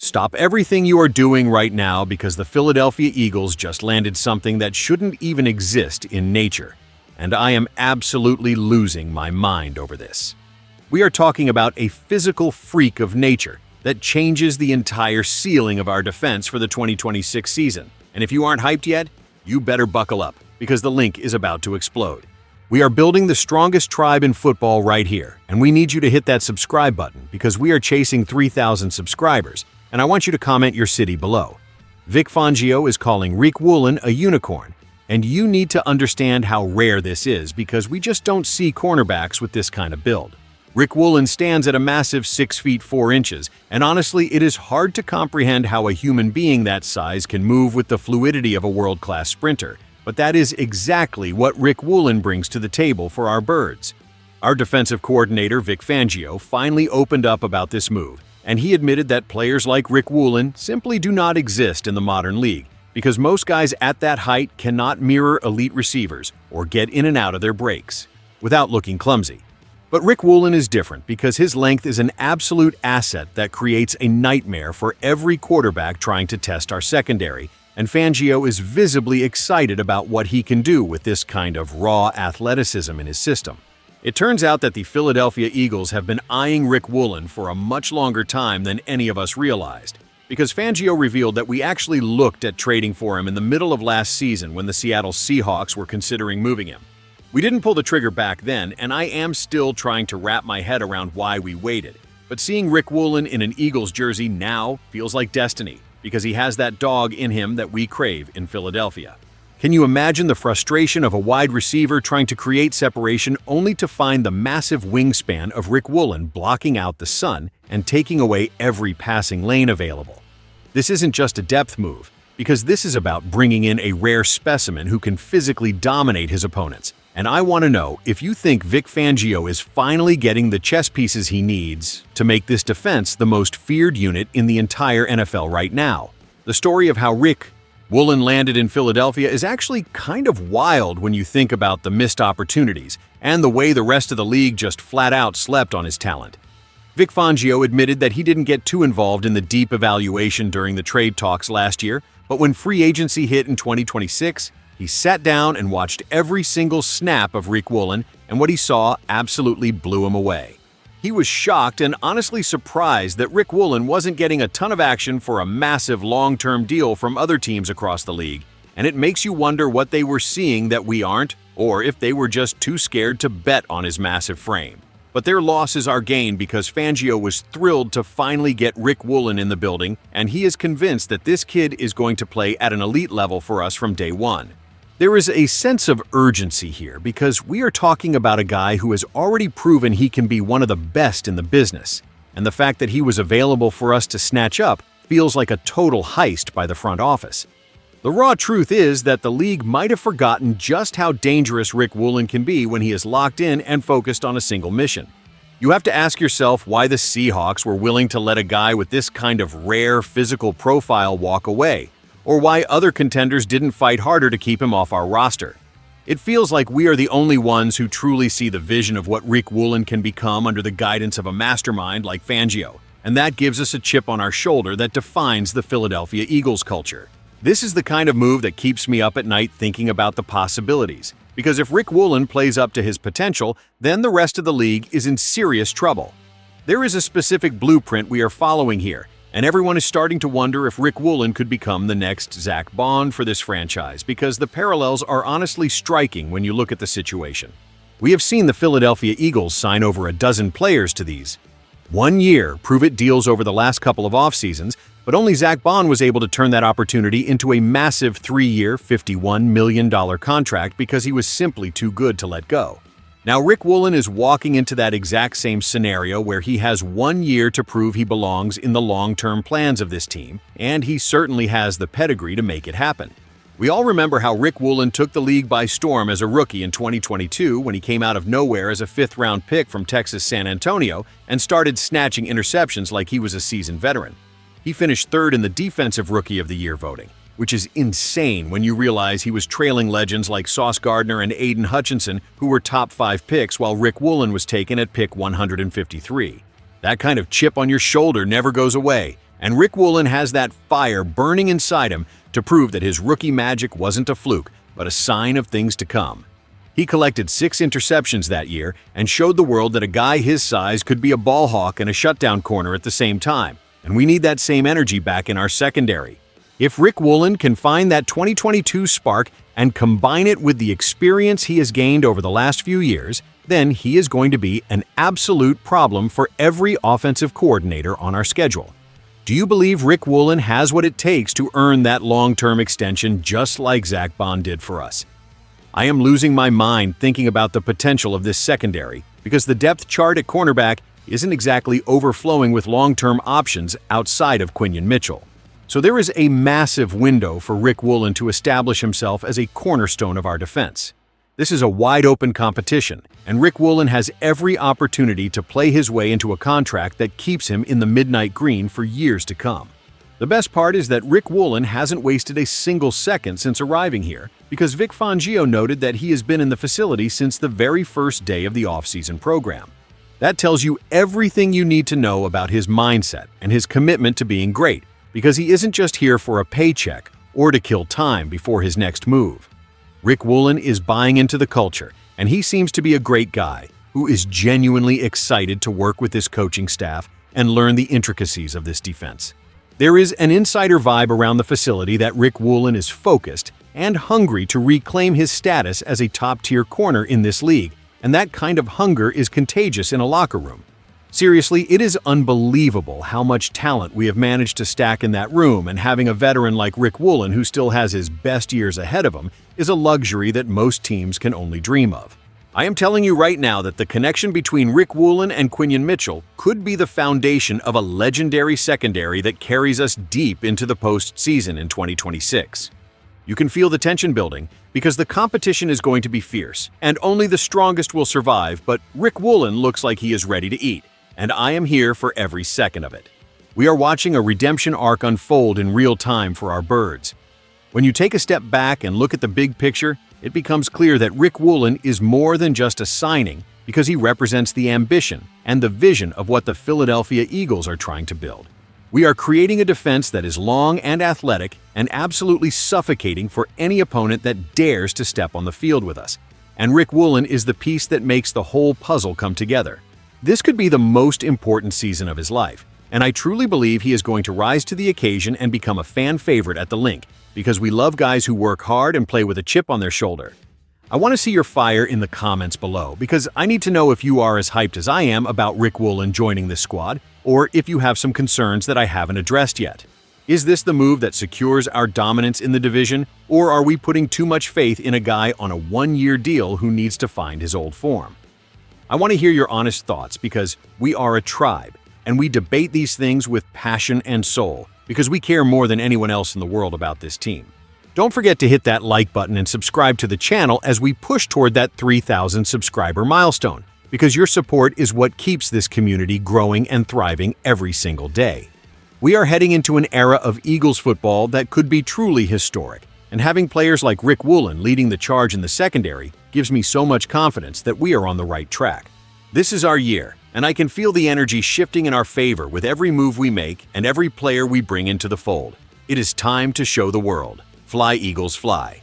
Stop everything you are doing right now because the Philadelphia Eagles just landed something that shouldn't even exist in nature. And I am absolutely losing my mind over this. We are talking about a physical freak of nature that changes the entire ceiling of our defense for the 2026 season. And if you aren't hyped yet, you better buckle up because the link is about to explode. We are building the strongest tribe in football right here, and we need you to hit that subscribe button because we are chasing 3,000 subscribers, and I want you to comment your city below. Vic Fangio is calling Riq Woolen a unicorn, and you need to understand how rare this is because we just don't see cornerbacks with this kind of build. Riq Woolen stands at a massive 6 feet 4 inches, and honestly, it is hard to comprehend how a human being that size can move with the fluidity of a world-class sprinter. But that is exactly what Riq Woolen brings to the table for our birds. Our defensive coordinator, Vic Fangio, finally opened up about this move, and he admitted that players like Riq Woolen simply do not exist in the modern league because most guys at that height cannot mirror elite receivers or get in and out of their breaks without looking clumsy. But Riq Woolen is different because his length is an absolute asset that creates a nightmare for every quarterback trying to test our secondary, and Fangio is visibly excited about what he can do with this kind of raw athleticism in his system. It turns out that the Philadelphia Eagles have been eyeing Riq Woolen for a much longer time than any of us realized, because Fangio revealed that we actually looked at trading for him in the middle of last season when the Seattle Seahawks were considering moving him. We didn't pull the trigger back then, and I am still trying to wrap my head around why we waited. But seeing Riq Woolen in an Eagles jersey now feels like destiny, because he has that dog in him that we crave in Philadelphia. Can you imagine the frustration of a wide receiver trying to create separation only to find the massive wingspan of Riq Woolen blocking out the sun and taking away every passing lane available? This isn't just a depth move, because this is about bringing in a rare specimen who can physically dominate his opponents. And I want to know if you think Vic Fangio is finally getting the chess pieces he needs to make this defense the most feared unit in the entire NFL right now. The story of how Riq Woolen landed in Philadelphia is actually kind of wild when you think about the missed opportunities and the way the rest of the league just flat out slept on his talent. Vic Fangio admitted that he didn't get too involved in the deep evaluation during the trade talks last year, but when free agency hit in 2026, he sat down and watched every single snap of Riq Woolen, and what he saw absolutely blew him away. He was shocked and honestly surprised that Riq Woolen wasn't getting a ton of action for a massive long-term deal from other teams across the league, and it makes you wonder what they were seeing that we aren't, or if they were just too scared to bet on his massive frame. But their loss is our gain because Fangio was thrilled to finally get Riq Woolen in the building, and he is convinced that this kid is going to play at an elite level for us from day one. There is a sense of urgency here because we are talking about a guy who has already proven he can be one of the best in the business, and the fact that he was available for us to snatch up feels like a total heist by the front office. The raw truth is that the league might have forgotten just how dangerous Riq Woolen can be when he is locked in and focused on a single mission. You have to ask yourself why the Seahawks were willing to let a guy with this kind of rare physical profile walk away, or why other contenders didn't fight harder to keep him off our roster. It feels like we are the only ones who truly see the vision of what Riq Woolen can become under the guidance of a mastermind like Fangio, and that gives us a chip on our shoulder that defines the Philadelphia Eagles culture. This is the kind of move that keeps me up at night thinking about the possibilities, because if Riq Woolen plays up to his potential, then the rest of the league is in serious trouble. There is a specific blueprint we are following here, and everyone is starting to wonder if Riq Woolen could become the next Zach Bond for this franchise because the parallels are honestly striking when you look at the situation. We have seen the Philadelphia Eagles sign over a dozen players to these 1-year prove-it deals over the last couple of off-seasons, but only Zach Bond was able to turn that opportunity into a massive 3-year, $51 million contract because he was simply too good to let go. Now, Riq Woolen is walking into that exact same scenario where he has 1 year to prove he belongs in the long-term plans of this team, and he certainly has the pedigree to make it happen. We all remember how Riq Woolen took the league by storm as a rookie in 2022 when he came out of nowhere as a 5th-round pick from Texas San Antonio and started snatching interceptions like he was a seasoned veteran. He finished 3rd in the Defensive Rookie of the Year voting, which is insane when you realize he was trailing legends like Sauce Gardner and Aiden Hutchinson, who were top 5 picks, while Riq Woolen was taken at pick 153. That kind of chip on your shoulder never goes away, And Riq Woolen has that fire burning inside him to prove that his rookie magic wasn't a fluke, but a sign of things to come. He collected 6 interceptions that year and showed the world that a guy his size could be a ball hawk and a shutdown corner at the same time. And we need that same energy back in our secondary. If Riq Woolen can find that 2022 spark and combine it with the experience he has gained over the last few years, then he is going to be an absolute problem for every offensive coordinator on our schedule. Do you believe Riq Woolen has what it takes to earn that long-term extension just like Zach Bond did for us? I am losing my mind thinking about the potential of this secondary because the depth chart at cornerback isn't exactly overflowing with long-term options outside of Quinyon Mitchell. So there is a massive window for Riq Woolen to establish himself as a cornerstone of our defense. This is a wide-open competition, and Riq Woolen has every opportunity to play his way into a contract that keeps him in the midnight green for years to come. The best part is that Riq Woolen hasn't wasted a single second since arriving here, because Vic Fangio noted that he has been in the facility since the very first day of the offseason program. That tells you everything you need to know about his mindset and his commitment to being great, because he isn't just here for a paycheck or to kill time before his next move. Riq Woolen is buying into the culture, and he seems to be a great guy who is genuinely excited to work with this coaching staff and learn the intricacies of this defense. There is an insider vibe around the facility that Riq Woolen is focused and hungry to reclaim his status as a top-tier corner in this league, and that kind of hunger is contagious in a locker room. Seriously, it is unbelievable how much talent we have managed to stack in that room, and having a veteran like Riq Woolen who still has his best years ahead of him is a luxury that most teams can only dream of. I am telling you right now that the connection between Riq Woolen and Quinyon Mitchell could be the foundation of a legendary secondary that carries us deep into the postseason in 2026. You can feel the tension building because the competition is going to be fierce, and only the strongest will survive, but Riq Woolen looks like he is ready to eat, and I am here for every second of it. We are watching a redemption arc unfold in real time for our birds. When you take a step back and look at the big picture, it becomes clear that Riq Woolen is more than just a signing because he represents the ambition and the vision of what the Philadelphia Eagles are trying to build. We are creating a defense that is long and athletic and absolutely suffocating for any opponent that dares to step on the field with us. And Riq Woolen is the piece that makes the whole puzzle come together. This could be the most important season of his life, and I truly believe he is going to rise to the occasion and become a fan favorite at the Link, because we love guys who work hard and play with a chip on their shoulder. I want to see your fire in the comments below, because I need to know if you are as hyped as I am about Riq Woolen joining this squad, or if you have some concerns that I haven't addressed yet. Is this the move that secures our dominance in the division, or are we putting too much faith in a guy on a one-year deal who needs to find his old form? I want to hear your honest thoughts, because we are a tribe, and we debate these things with passion and soul, because we care more than anyone else in the world about this team. Don't forget to hit that like button and subscribe to the channel as we push toward that 3,000 subscriber milestone, because your support is what keeps this community growing and thriving every single day. We are heading into an era of Eagles football that could be truly historic, and having players like Riq Woolen leading the charge in the secondary gives me so much confidence that we are on the right track. This is our year, and I can feel the energy shifting in our favor with every move we make and every player we bring into the fold. It is time to show the world. Fly, Eagles, fly.